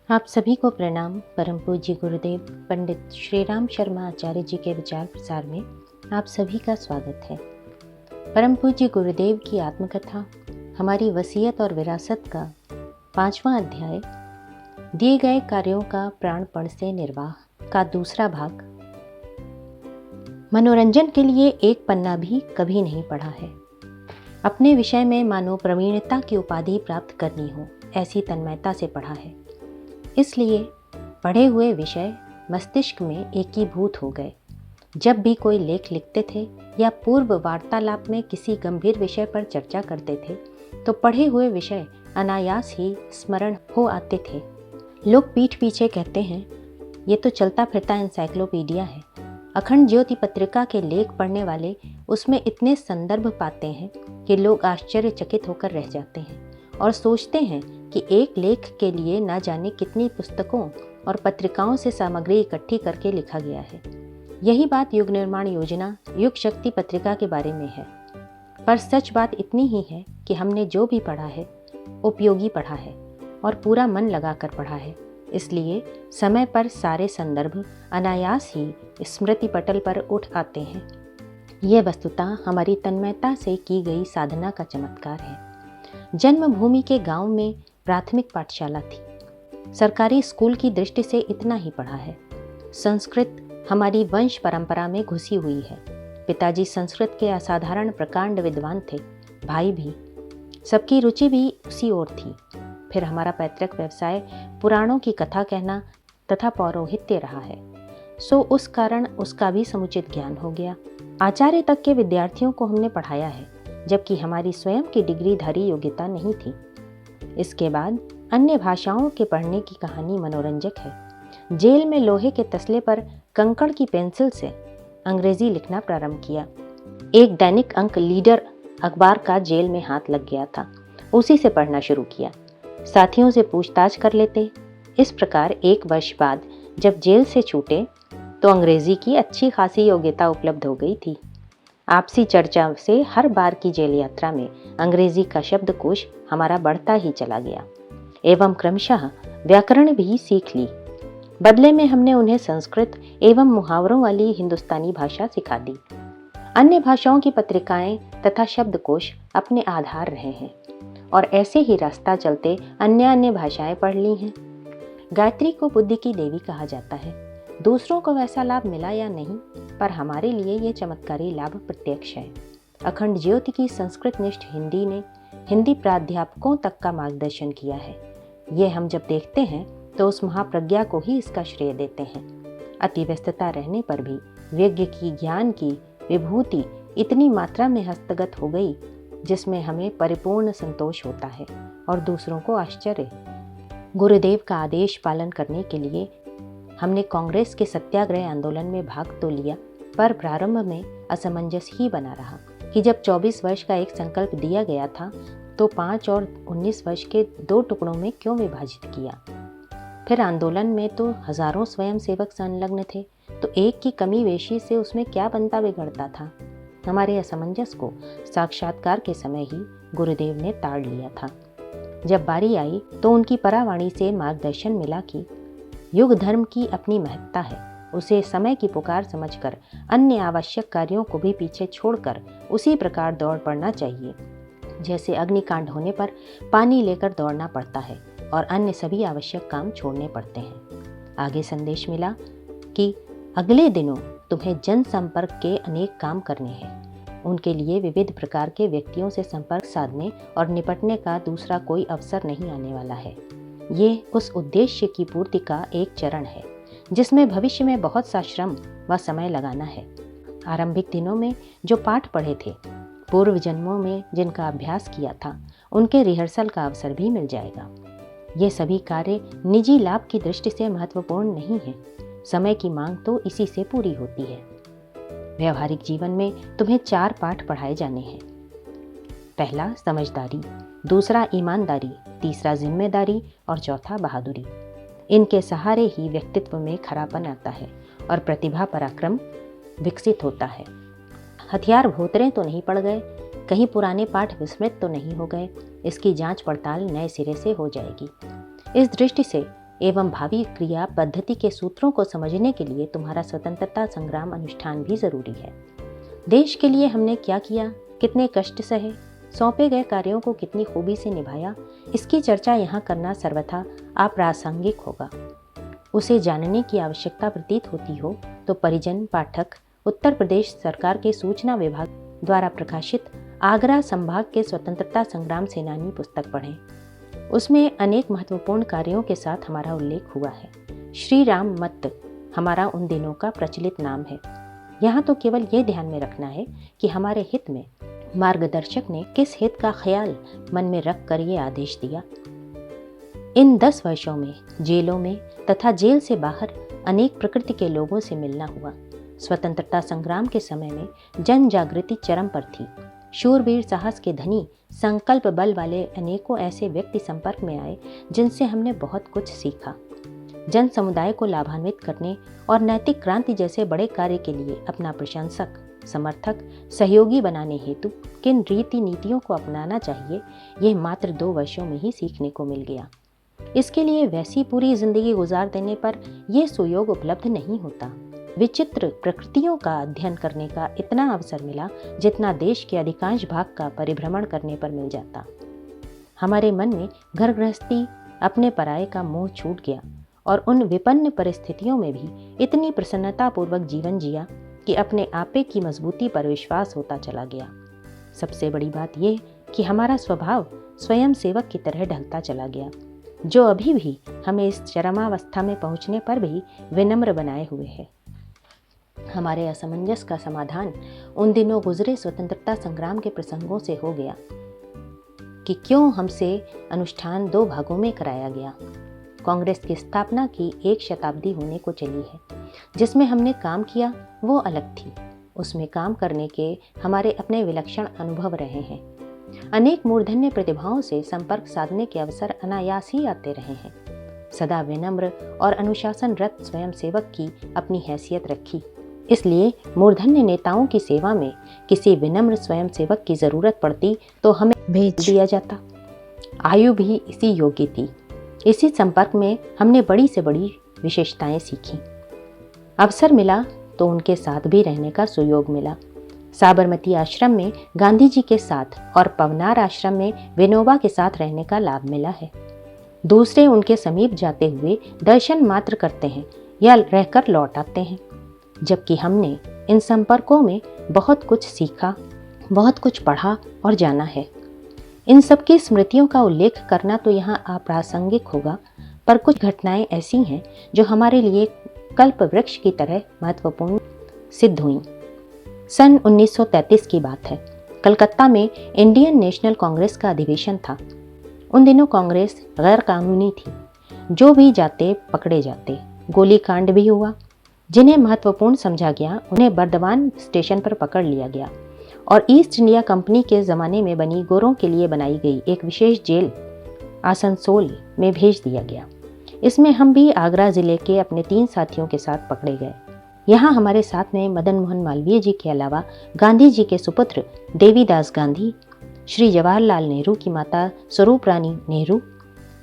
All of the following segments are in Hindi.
आप सभी को प्रणाम। परम पूज्य गुरुदेव पंडित श्री राम शर्मा आचार्य जी के विचार प्रसार में आप सभी का स्वागत है। परम पूज्य गुरुदेव की आत्मकथा हमारी वसीयत और विरासत का 5वां अध्याय दिए गए कार्यों का प्राणपण से निर्वाह का दूसरा भाग। मनोरंजन के लिए एक पन्ना भी कभी नहीं पढ़ा है। अपने विषय में मानो प्रवीणता की उपाधि प्राप्त करनी हो ऐसी तन्मयता से पढ़ा है। इसलिए पढ़े हुए विषय मस्तिष्क में एकीभूत हो गए। जब भी कोई लेख लिखते थे या पूर्व वार्तालाप में किसी गंभीर विषय पर चर्चा करते थे तो पढ़े हुए विषय अनायास ही स्मरण हो आते थे। लोग पीठ पीछे कहते हैं, ये तो चलता फिरता एनसाइक्लोपीडिया है। अखंड ज्योति पत्रिका के लेख पढ़ने वाले उसमें इतने संदर्भ पाते हैं कि लोग आश्चर्यचकित होकर रह जाते हैं और सोचते हैं कि एक लेख के लिए न जाने कितनी पुस्तकों और पत्रिकाओं से सामग्री इकट्ठी करके लिखा गया है। यही बात युग निर्माण योजना युग शक्ति पत्रिका के बारे में है। पर सच बात इतनी ही है कि हमने जो भी पढ़ा है उपयोगी पढ़ा है और पूरा मन लगाकर पढ़ा है। इसलिए समय पर सारे संदर्भ अनायास ही स्मृति पटल पर उठ आते हैं। ये वस्तुतः हमारी तन्मयता से की गई साधना का चमत्कार है। जन्मभूमि के गांव में प्राथमिक पाठशाला थी। सरकारी स्कूल की दृष्टि से इतना ही पढ़ा है। संस्कृत हमारी वंश परंपरा में घुसी हुई है। पिताजी संस्कृत के असाधारण प्रकांड विद्वान थे, भाई भी। सबकी रुचि भी उसी ओर थी। फिर हमारा पैतृक व्यवसाय पुराणों की कथा कहना तथा पौरोहित्य रहा है, सो उस कारण उसका भी समुचित ज्ञान हो गया। आचार्य तक के विद्यार्थियों को हमने पढ़ाया है, जबकि हमारी स्वयं की डिग्रीधारी योग्यता नहीं थी। इसके बाद अन्य भाषाओं के पढ़ने की कहानी मनोरंजक है। जेल में लोहे के तसले पर कंकड़ की पेंसिल से अंग्रेजी लिखना प्रारंभ किया। एक दैनिक अंक लीडर अखबार का जेल में हाथ लग गया था, उसी से पढ़ना शुरू किया। साथियों से पूछताछ कर लेते। इस प्रकार एक वर्ष बाद जब जेल से छूटे तो अंग्रेजी की अच्छी खासी योग्यता उपलब्ध हो गई थी। आपसी चर्चा से हर बार की जेल यात्रा में अंग्रेजी का शब्दकोश हमारा बढ़ता ही चला गया एवं क्रमशः व्याकरण भी सीख ली। बदले में हमने उन्हें संस्कृत एवं मुहावरों वाली हिंदुस्तानी भाषा सिखा दी। अन्य भाषाओं की पत्रिकाएं तथा शब्दकोश अपने आधार रहे हैं और ऐसे ही रास्ता चलते अन्य भाषाएं पढ़ ली हैं। गायत्री को बुद्धि की देवी कहा जाता है। दूसरों को वैसा लाभ मिला या नहीं, पर हमारे लिए ये चमत्कारी लाभ प्रत्यक्ष है। अखंड ज्योति की संस्कृत निष्ठ हिंदी ने हिंदी प्राध्यापकों तक का मार्गदर्शन किया है। ये हम जब देखते हैं तो उस महाप्रज्ञा को ही इसका श्रेय देते हैं। अति व्यस्तता रहने पर भी विज्ञ की ज्ञान की विभूति इतनी मात्रा में हस्तगत हो गई जिसमें हमें परिपूर्ण संतोष होता है और दूसरों को आश्चर्य। गुरुदेव का आदेश पालन करने के लिए हमने कांग्रेस के सत्याग्रह आंदोलन में भाग तो लिया, पर प्रारंभ में असमंजस ही बना रहा कि जब 24 वर्ष का एक संकल्प दिया गया था तो 5 और 19 वर्ष के 2 टुकड़ों में क्यों विभाजित किया। फिर आंदोलन में तो हजारों स्वयंसेवक संलग्न थे, तो एक की कमी वेशी से उसमें क्या बनता बिगड़ता था। हमारे असमंजस को साक्षात्कार के समय ही गुरुदेव ने ताड़ लिया था। जब बारी आई तो उनकी परावाणी से मार्गदर्शन मिला कि युग धर्म की अपनी महत्ता है, उसे समय की पुकार समझकर अन्य आवश्यक कार्यों को भी पीछे छोड़कर उसी प्रकार दौड़ पड़ना चाहिए जैसे अग्निकांड होने पर पानी लेकर दौड़ना पड़ता है और अन्य सभी आवश्यक काम छोड़ने पड़ते हैं। आगे संदेश मिला कि अगले दिनों तुम्हें जनसंपर्क के अनेक काम करने हैं। उनके लिए विविध प्रकार के व्यक्तियों से संपर्क साधने और निपटने का दूसरा कोई अवसर नहीं आने वाला है। ये उस उद्देश्य की पूर्ति का एक चरण है जिसमें भविष्य में बहुत सा श्रम व समय लगाना है। आरंभिक दिनों में जो पाठ पढ़े थे, पूर्व जन्मों में जिनका अभ्यास किया था, उनके रिहर्सल का अवसर भी मिल जाएगा। ये सभी कार्य निजी लाभ की दृष्टि से महत्वपूर्ण नहीं है। समय की मांग तो इसी से पूरी होती है। व्यवहारिक जीवन में तुम्हें 4 पाठ पढ़ाए जाने हैं। पहला समझदारी, दूसरा ईमानदारी, तीसरा जिम्मेदारी और चौथा बहादुरी। इनके सहारे ही व्यक्तित्व में खरापन आता है और प्रतिभा पराक्रम विकसित होता है। हथियार भोतरे तो नहीं पड़ गए, कहीं पुराने पाठ विस्मृत तो नहीं हो गए, इसकी जांच पड़ताल नए सिरे से हो जाएगी। इस दृष्टि से एवं भावी क्रिया पद्धति के सूत्रों को समझने के लिए तुम्हारा स्वतंत्रता संग्राम अनुष्ठान भी जरूरी है। देश के लिए हमने क्या किया, कितने कष्ट सहे, सौंपे गए कार्यों को कितनी खूबी से निभाया, इसकी चर्चा यहाँ करना सर्वथा अप्रासंगिक होगा। उसे जानने की आवश्यकता प्रतीत होती हो तो परिजन पाठक उत्तर प्रदेश सरकार के सूचना विभाग द्वारा प्रकाशित आगरा संभाग के स्वतंत्रता संग्राम सेनानी पुस्तक पढ़ें। उसमें अनेक महत्वपूर्ण कार्यों के साथ हमारा उल्लेख हुआ है। श्री राम मत हमारा उन दिनों का प्रचलित नाम है। यहाँ तो केवल ये ध्यान में रखना है कि हमारे हित में मार्गदर्शक ने किस हित का ख्याल मन में रख कर ये आदेश दिया। इन 10 वर्षों में जेलों में तथा जेल से बाहर अनेक प्रकृति के लोगों से मिलना हुआ। स्वतंत्रता संग्राम के समय में जन जागृति चरम पर थी। शूरवीर साहस के धनी संकल्प बल वाले अनेकों ऐसे व्यक्ति संपर्क में आए जिनसे हमने बहुत कुछ सीखा। जन समुदाय को लाभान्वित करने और नैतिक क्रांति जैसे बड़े कार्य के लिए अपना प्रशंसक, समर्थक, सहयोगी बनाने हेतु किन रीति नीतियों को अपनाना चाहिए, यह मात्र 2 वर्षों में ही सीखने को मिल गया। इसके लिए वैसी पूरी जिंदगी गुजार देने पर यह सुयोग उपलब्ध नहीं होता। विचित्र प्रकृतियों का अध्ययन करने का इतना अवसर मिला जितना देश के अधिकांश भाग का परिभ्रमण करने पर मिल जाता। हमारे मन में घर गृहस्थी, अपने पराये का मोह छूट गया और उन विपन्न परिस्थितियों में भी इतनी प्रसन्नता पूर्वक जीवन जिया कि अपने आपे की मजबूती पर विश्वास होता चला गया। सबसे बड़ी बात यह कि हमारा स्वभाव स्वयं सेवक की तरह ढलता चला गया, जो अभी भी हमें इस चरमावस्था में पहुंचने पर भी विनम्र बनाए हुए है। हमारे असमंजस का समाधान उन दिनों गुजरे स्वतंत्रता संग्राम के प्रसंगों से हो गया कि क्यों हमसे अनुष्ठान 2 भागों में कराया गया। कांग्रेस की स्थापना की 1 शताब्दी होने को चली है। जिसमें हमने काम किया वो अलग थी। उसमें काम करने के हमारे अपने विलक्षण अनुभव रहे हैं। अनेक मूर्धन्य प्रतिभाओं से संपर्क साधने के अवसर अनायास ही आते रहे हैं। सदा विनम्र और अनुशासनरत स्वयंसेवक की अपनी हैसियत रखी। इसलिए मूर्धन्य नेताओं की सेवा में किसी विनम्र स्वयंसेवक की जरूरत पड़ती तो हमें भेज दिया जाता। आयु भी इसी योग्य थी। इसी संपर्क में हमने बड़ी से बड़ी विशेषताएं सीखी। अवसर मिला तो उनके साथ भी रहने का सुयोग मिला। साबरमती आश्रम में गांधी जी के साथ और पवनार आश्रम में विनोबा के साथ रहने का लाभ मिला है। दूसरे उनके समीप जाते हुए दर्शन मात्र करते हैं या रहकर लौट आते हैं, जबकि हमने इन संपर्कों में बहुत कुछ सीखा, बहुत कुछ पढ़ा और जाना है। इन सब की स्मृतियों का उल्लेख करना तो यहाँ अप्रासंगिक होगा, पर कुछ घटनाएं ऐसी हैं जो हमारे लिए कल्प वृक्ष की तरह महत्वपूर्ण सिद्ध हुई। सन 1933 की बात है। कलकत्ता में इंडियन नेशनल कांग्रेस का अधिवेशन था। उन दिनों कांग्रेस गैर कानूनी थी। जो भी जाते पकड़े जाते। गोलीकांड भी हुआ। जिन्हें महत्वपूर्ण समझा गया उन्हें बर्दवान स्टेशन पर पकड़ लिया गया और ईस्ट इंडिया कंपनी के ज़माने में बनी गोरों के लिए बनाई गई एक विशेष जेल आसनसोल में भेज दिया गया। इसमें हम भी आगरा ज़िले के अपने 3 साथियों के साथ पकड़े गए। यहाँ हमारे साथ में मदन मोहन मालवीय जी के अलावा गांधी जी के सुपुत्र देवीदास गांधी, श्री जवाहरलाल नेहरू की माता स्वरूप रानी नेहरू,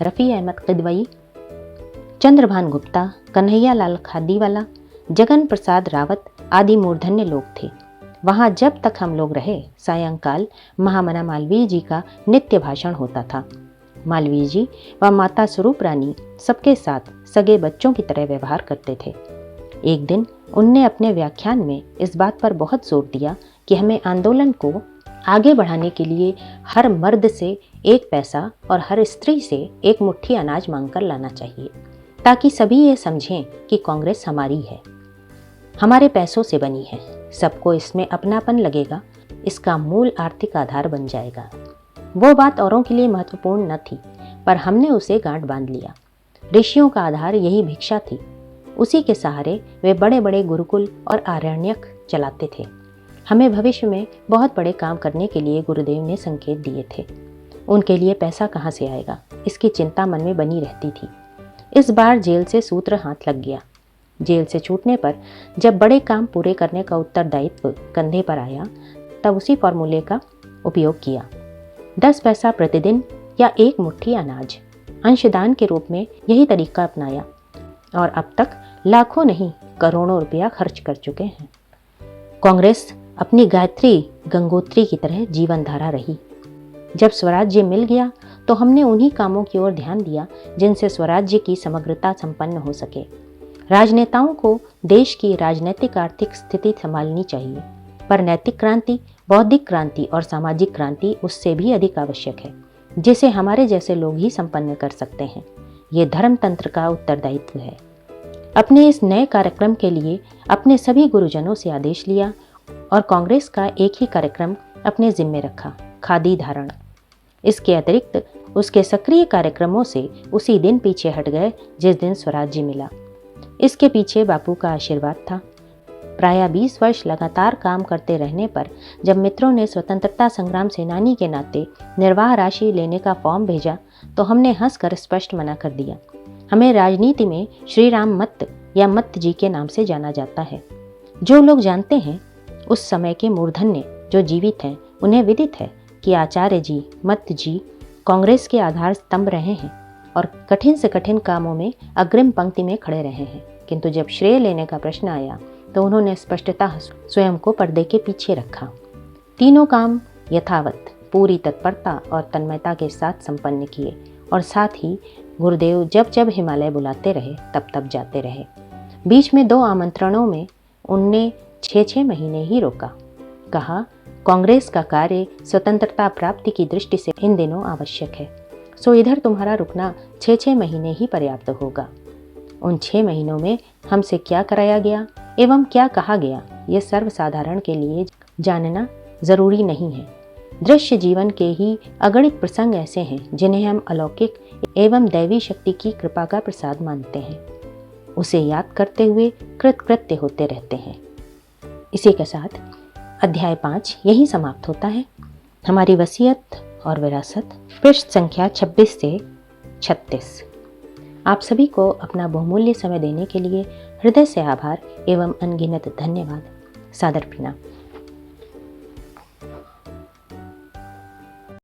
रफ़ी अहमद किदवई, चंद्रभान गुप्ता, कन्हैया लाल खादीवाला, जगन प्रसाद रावत आदि मूर्धन्य लोग थे। वहाँ जब तक हम लोग रहे, सायंकाल महामना मालवीय जी का नित्य भाषण होता था। मालवीय जी व माता स्वरूप रानी सबके साथ सगे बच्चों की तरह व्यवहार करते थे। एक दिन उनने अपने व्याख्यान में इस बात पर बहुत जोर दिया कि हमें आंदोलन को आगे बढ़ाने के लिए हर मर्द से 1 पैसा और हर स्त्री से 1 मुट्ठी अनाज मांगकर लाना चाहिए, ताकि सभी ये समझें कि कांग्रेस हमारी है, हमारे पैसों से बनी है, सबको इसमें अपनापन लगेगा, इसका मूल आर्थिक आधार बन जाएगा। वो बात औरों के लिए महत्वपूर्ण न थी, पर हमने उसे गांठ बांध लिया। ऋषियों का आधार यही भिक्षा थी। उसी के सहारे वे बड़े बड़े गुरुकुल और आरण्यक चलाते थे। हमें भविष्य में बहुत बड़े काम करने के लिए गुरुदेव ने संकेत दिए थे। उनके लिए पैसा कहाँ से आएगा, इसकी चिंता मन में बनी रहती थी। इस बार जेल से सूत्र हाथ लग गया। जेल से छूटने पर जब बड़े काम पूरे करने का उत्तरदायित्व कंधे पर आया, तब उसी फॉर्मूले का उपयोग किया। 10 पैसा प्रतिदिन या 1 मुट्ठी अनाज। अंशदान के रूप में यही तरीका अपनाया और अब तक लाखों नहीं करोड़ों रुपया खर्च कर चुके हैं। कांग्रेस अपनी गायत्री गंगोत्री की तरह जीवन धारा रही। जब स्वराज्य मिल गया तो हमने उन्हीं कामों की ओर ध्यान दिया जिनसे स्वराज्य की समग्रता संपन्न हो सके। राजनेताओं को देश की राजनीतिक आर्थिक स्थिति संभालनी चाहिए, पर नैतिक क्रांति, बौद्धिक क्रांति और सामाजिक क्रांति उससे भी अधिक आवश्यक है, जिसे हमारे जैसे लोग ही संपन्न कर सकते हैं। ये धर्मतंत्र का उत्तरदायित्व है। अपने इस नए कार्यक्रम के लिए अपने सभी गुरुजनों से आदेश लिया और कांग्रेस का एक ही कार्यक्रम अपने जिम्मे रखा, खादी धारण। इसके अतिरिक्त उसके सक्रिय कार्यक्रमों से उसी दिन पीछे हट गए जिस दिन स्वराज्य मिला। इसके पीछे बापू का आशीर्वाद था। प्रायः 20 वर्ष लगातार काम करते रहने पर जब मित्रों ने स्वतंत्रता संग्राम सेनानी के नाते निर्वाह राशि लेने का फॉर्म भेजा तो हमने हंसकर स्पष्ट मना कर दिया। हमें राजनीति में श्री राम मत्त या मत्त जी के नाम से जाना जाता है। जो लोग जानते हैं उस समय के मूर्धन्य जो जीवित हैं उन्हें विदित है कि आचार्य जी, मत्त जी कांग्रेस के आधार स्तंभ रहे हैं और कठिन से कठिन कामों में अग्रिम पंक्ति में खड़े रहे हैं, किंतु जब श्रेय लेने का प्रश्न आया तो उन्होंने स्पष्टता स्वयं को पर्दे के पीछे रखा। तीनों काम यथावत पूरी तत्परता और तन्मयता के साथ संपन्न किए और साथ ही गुरुदेव जब जब हिमालय बुलाते रहे तब तब जाते रहे। बीच में 2 आमंत्रणों में उनने 6-6 महीने ही रोका। कहा, कांग्रेस का कार्य स्वतंत्रता प्राप्ति की दृष्टि से इन दिनों आवश्यक है, सो इधर तुम्हारा रुकना 6-6 महीने ही पर्याप्त होगा। उन 6 महीनों में हमसे क्या कराया गया एवं क्या कहा गया ये सर्वसाधारण के लिए जानना जरूरी नहीं है। दृश्य जीवन के ही अगणित प्रसंग ऐसे हैं जिन्हें हम अलौकिक एवं दैवी शक्ति की कृपा का प्रसाद मानते हैं। उसे याद करते हुए कृतकृत्य होते रहते हैं। इसी के साथ अध्याय 5 यहीं समाप्त होता है। हमारी वसीयत और विरासत, पृष्ठ संख्या 26 से 36। आप सभी को अपना बहुमूल्य समय देने के लिए हृदय से आभार एवं अनगिनत धन्यवाद। सादर प्रणाम।